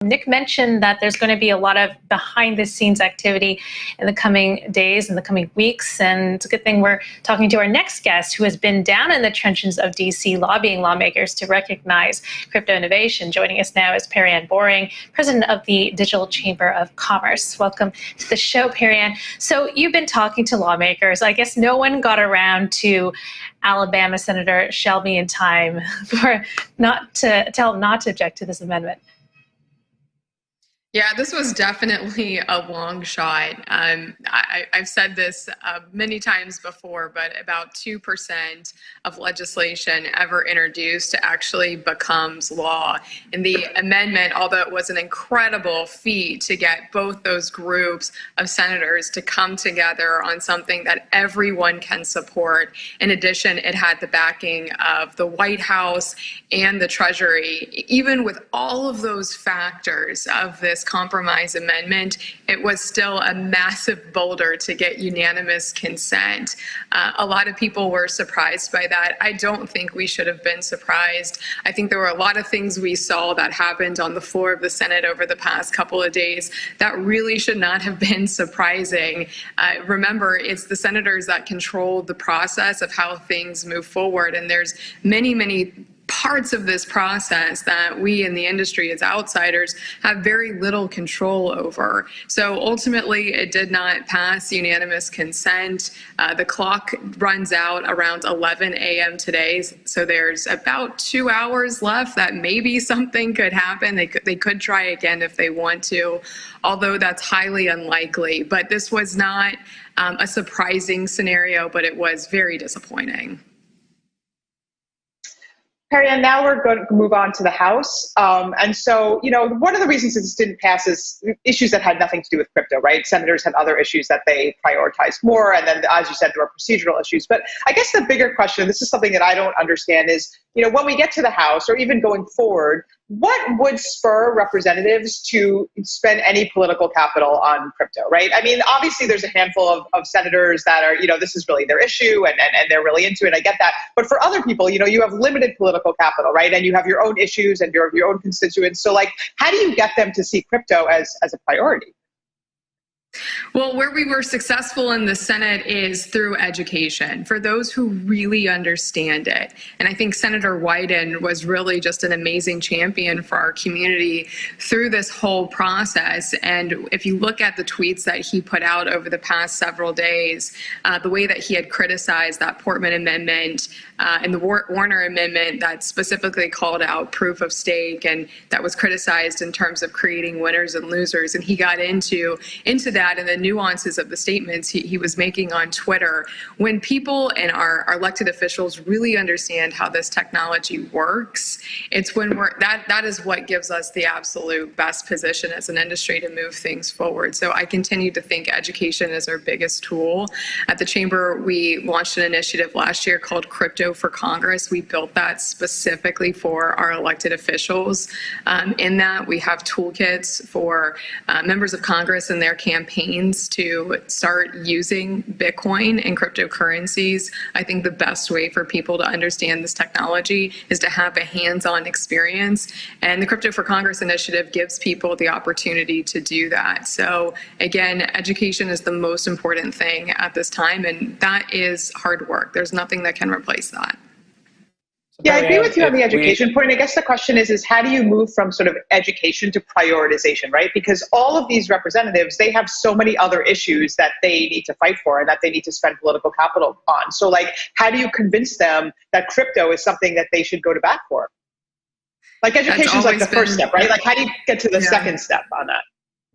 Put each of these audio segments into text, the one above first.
Nick mentioned that there's going to be a lot of behind-the-scenes activity in the coming days and the coming weeks, and it's a good thing we're talking to our next guest, who has been down in the trenches of D.C. lobbying lawmakers to recognize crypto innovation. Joining us now is Perianne Boring, president of the Digital Chamber of Commerce. Welcome to the show, Perianne. So you've been talking to lawmakers. I guess no one got around to Alabama Senator Shelby in time for not to tell him not to object to this amendment. Yeah, this was definitely a long shot. I've said this many times before, but about 2% of legislation ever introduced actually becomes law. And the amendment, although it was an incredible feat to get both those groups of senators to come together on something that everyone can support, in addition, it had the backing of the White House and the Treasury. Even with all of those factors of this compromise amendment, it was still a massive boulder to get unanimous consent. A lot of people were surprised by that. I don't think we should have been surprised. I think there were a lot of things we saw that happened on the floor of the Senate over the past couple of days that really should not have been surprising. Remember, it's the senators that control the process of how things move forward, and there's many parts of this process that we in the industry as outsiders have very little control over. So ultimately, it did not pass unanimous consent. The clock runs out around 11 a.m. today, so there's about 2 hours left that maybe something could happen. They could try again if they want to, although that's highly unlikely. But this was not a surprising scenario, but it was very disappointing. Perianne, now we're going to move on to the House. And so, one of the reasons this didn't pass is issues that had nothing to do with crypto, right? Senators had other issues that they prioritized more. And then, as you said, there were procedural issues. But I guess the bigger question, this is something that I don't understand, is, when we get to the House or even going forward, what would spur representatives to spend any political capital on crypto, right? I mean, obviously there's a handful of senators that are, this is really their issue and they're really into it. I get that. But for other people, you have limited political capital, right? And you have your own issues and your own constituents. So how do you get them to see crypto as a priority? Well, where we were successful in the Senate is through education for those who really understand it. And I think Senator Wyden was really just an amazing champion for our community through this whole process. And if you look at the tweets that he put out over the past several days, the way that he had criticized that Portman Amendment and the Warner Amendment that specifically called out proof of stake and that was criticized in terms of creating winners and losers. And he got into that and the nuances of the statements he was making on Twitter. When people and our elected officials really understand how this technology works, it's when that is what gives us the absolute best position as an industry to move things forward. So I continue to think education is our biggest tool. At the Chamber, we launched an initiative last year called Crypto for Congress. We built that specifically for our elected officials. In that, we have toolkits for members of Congress and their campaigns to start using Bitcoin and cryptocurrencies. I think the best way for people to understand this technology is to have a hands-on experience. And the Crypto for Congress initiative gives people the opportunity to do that. So again, education is the most important thing at this time, and that is hard work. There's nothing that can replace that. Yeah, I agree with you on the education point. I guess the question is how do you move from sort of education to prioritization, right? Because all of these representatives, they have so many other issues that they need to fight for and that they need to spend political capital on. So how do you convince them that crypto is something that they should go to bat for? Education is the first step, right? How do you get to the second step on that?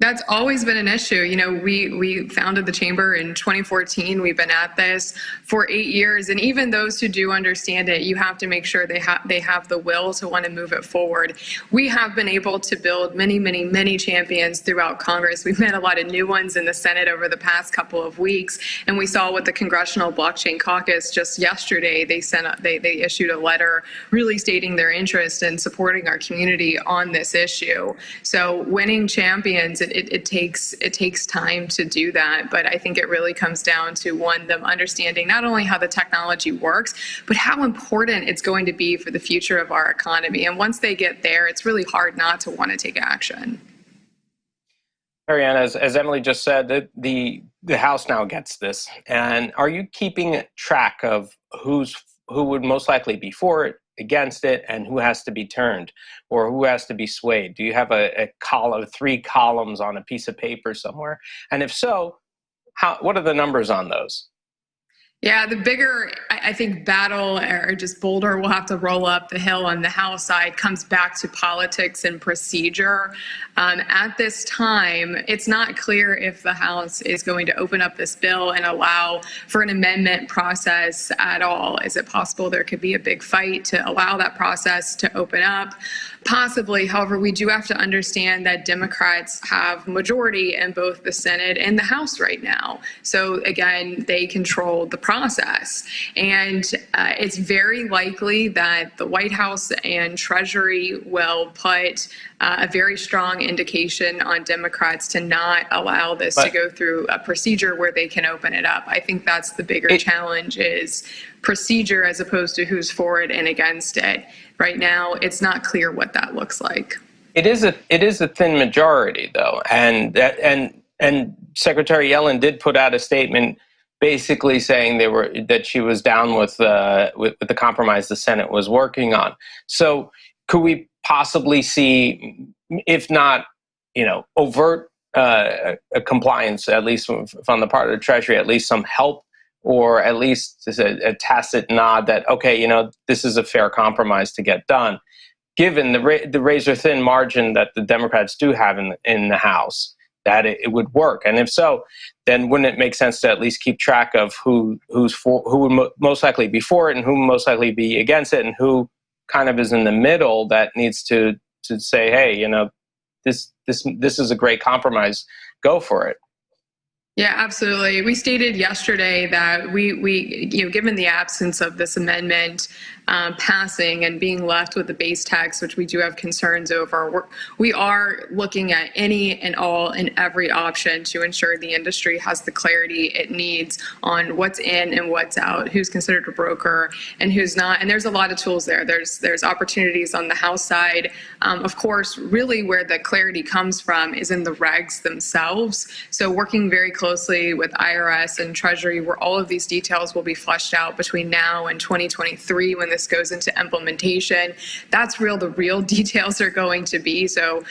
That's always been an issue. We founded the Chamber in 2014. We've been at this for 8 years. And even those who do understand it, you have to make sure they have the will to want to move it forward. We have been able to build many champions throughout Congress. We've met a lot of new ones in the Senate over the past couple of weeks. And we saw with the Congressional Blockchain Caucus just yesterday, they issued a letter really stating their interest in supporting our community on this issue. So winning champions, it takes time to do that. But I think it really comes down to, one, them understanding not only how the technology works, but how important it's going to be for the future of our economy. And once they get there, it's really hard not to want to take action. Perianne, as Emily just said, the House now gets this. And are you keeping track of who would most likely be for it, against it, and who has to be turned or who has to be swayed? Do you have a column, 3 columns on a piece of paper somewhere? And if so, what are the numbers on those? Yeah, the bigger, I think, battle or just boulder we'll have to roll up the hill on the House side comes back to politics and procedure. At this time, it's not clear if the House is going to open up this bill and allow for an amendment process at all. Is it possible there could be a big fight to allow that process to open up? Possibly. However, we do have to understand that Democrats have majority in both the Senate and the House right now. So again, they control the process. And it's very likely that the White House and Treasury will put a very strong indication on Democrats to not allow this to go through a procedure where they can open it up. I think that's the bigger challenge, is procedure as opposed to who's for it and against it. Right now, it's not clear what that looks like. It is a thin majority, though, and Secretary Yellen did put out a statement basically saying that she was down with the compromise the Senate was working on. So could we possibly see, if not, overt compliance, at least from the part of the Treasury, at least some help, or at least a tacit nod that, okay, this is a fair compromise to get done, given the razor-thin margin that the Democrats do have in the House, that it would work? And if so, then wouldn't it make sense to at least keep track of who would most likely be for it and who most likely be against it, and who kind of is in the middle that needs to say, hey, this is a great compromise, go for it? Yeah, absolutely. We stated yesterday that we given the absence of this amendment passing and being left with the base tax, which we do have concerns over, we are looking at any and all and every option to ensure the industry has the clarity it needs on what's in and what's out, who's considered a broker and who's not. And there's a lot of tools there. There's opportunities on the House side. Of course, really where the clarity comes from is in the regs themselves. So working very closely with IRS and Treasury, where all of these details will be fleshed out between now and 2023 when this goes into implementation. That's the real details are going to be. So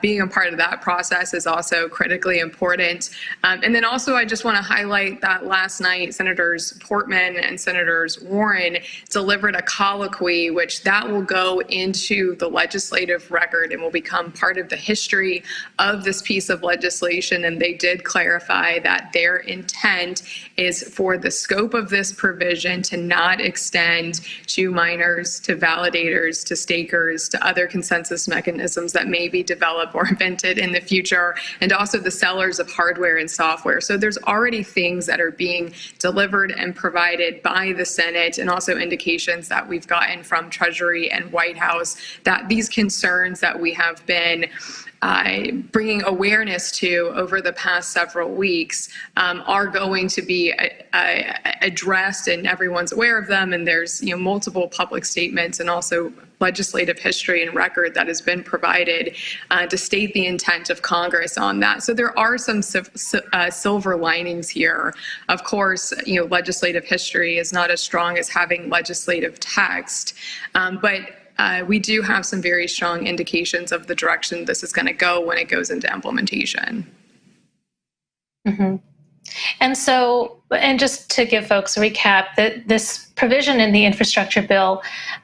being a part of that process is also critically important. And then also, I just want to highlight that last night, Senators Portman and Senators Warren delivered a colloquy, which that will go into the legislative record and will become part of the history of this piece of legislation. And they did clarify that their intent is for the scope of this provision to not extend to miners, to validators, to stakers, to other consensus mechanisms that may be developed or invented in the future, and also the sellers of hardware and software. So there's already things that are being delivered and provided by the Senate, and also indications that we've gotten from Treasury and White House that these concerns that we have been bringing awareness to over the past several weeks are going to be addressed, and everyone's aware of them. And there's multiple public statements and also legislative history and record that has been provided to state the intent of Congress on that. So there are some silver linings here. Of course, legislative history is not as strong as having legislative text, but we do have some very strong indications of the direction this is going to go when it goes into implementation. Mm-hmm. And so, and just to give folks a recap, that this provision in the infrastructure bill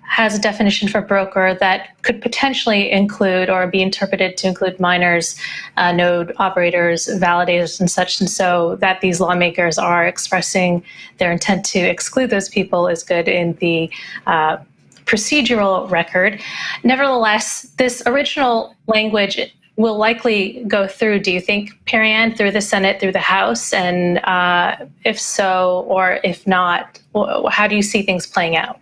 has a definition for broker that could potentially include or be interpreted to include miners, node operators, validators, and such. And so that these lawmakers are expressing their intent to exclude those people is good in the procedural record. Nevertheless, this original language will likely go through, do you think, Perianne, through the Senate, through the House? And if so, or if not, how do you see things playing out?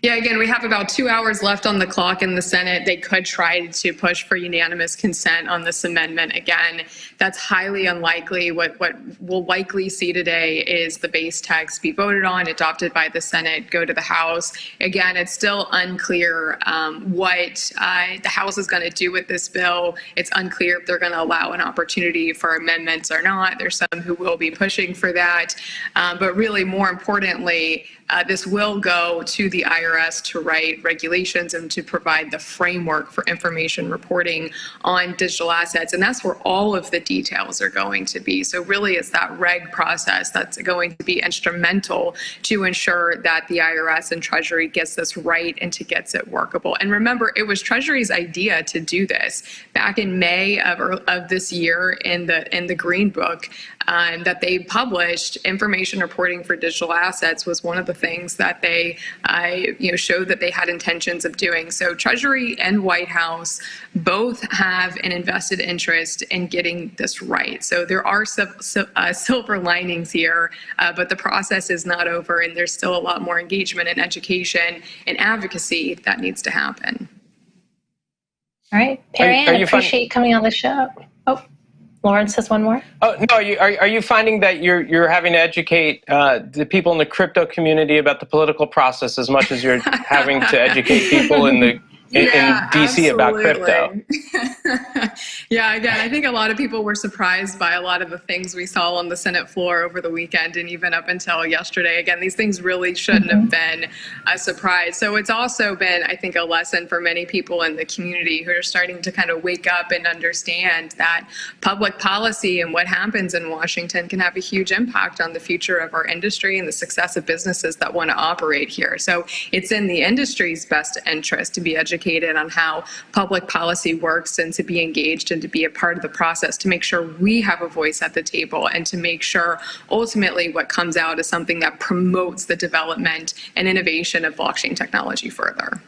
Yeah, again, we have about 2 hours left on the clock in the Senate. They could try to push for unanimous consent on this amendment. Again, that's highly unlikely. What we'll likely see today is the base text be voted on, adopted by the Senate, go to the House. Again, it's still unclear what the House is going to do with this bill. It's unclear if they're going to allow an opportunity for amendments or not. There's some who will be pushing for that. But really, more importantly, this will go to the IRS to write regulations and to provide the framework for information reporting on digital assets. And that's where all of the details are going to be. So really, it's that reg process that's going to be instrumental to ensure that the IRS and Treasury gets this right and to gets it workable. And remember, it was Treasury's idea to do this back in May of this year in the Green Book that they published. Information reporting for digital assets was one of the things that they showed that they had intentions of doing. So Treasury and White House both have an invested interest in getting this right. So there are silver linings here, but the process is not over, and there's still a lot more engagement and education and advocacy that needs to happen. All right, Perianne, I appreciate you coming on the show. Oh, Lawrence has one more. Oh no, are you finding that you're having to educate the people in the crypto community about the political process as much as you're having to educate people in the in DC about crypto? Yeah, again, I think a lot of people were surprised by a lot of the things we saw on the Senate floor over the weekend and even up until yesterday. Again, these things really shouldn't have been a surprise. So it's also been, I think, a lesson for many people in the community who are starting to kind of wake up and understand that public policy and what happens in Washington can have a huge impact on the future of our industry and the success of businesses that want to operate here. So it's in the industry's best interest to be educated on how public policy works and to be engaged and to be a part of the process, to make sure we have a voice at the table and to make sure ultimately what comes out is something that promotes the development and innovation of blockchain technology further.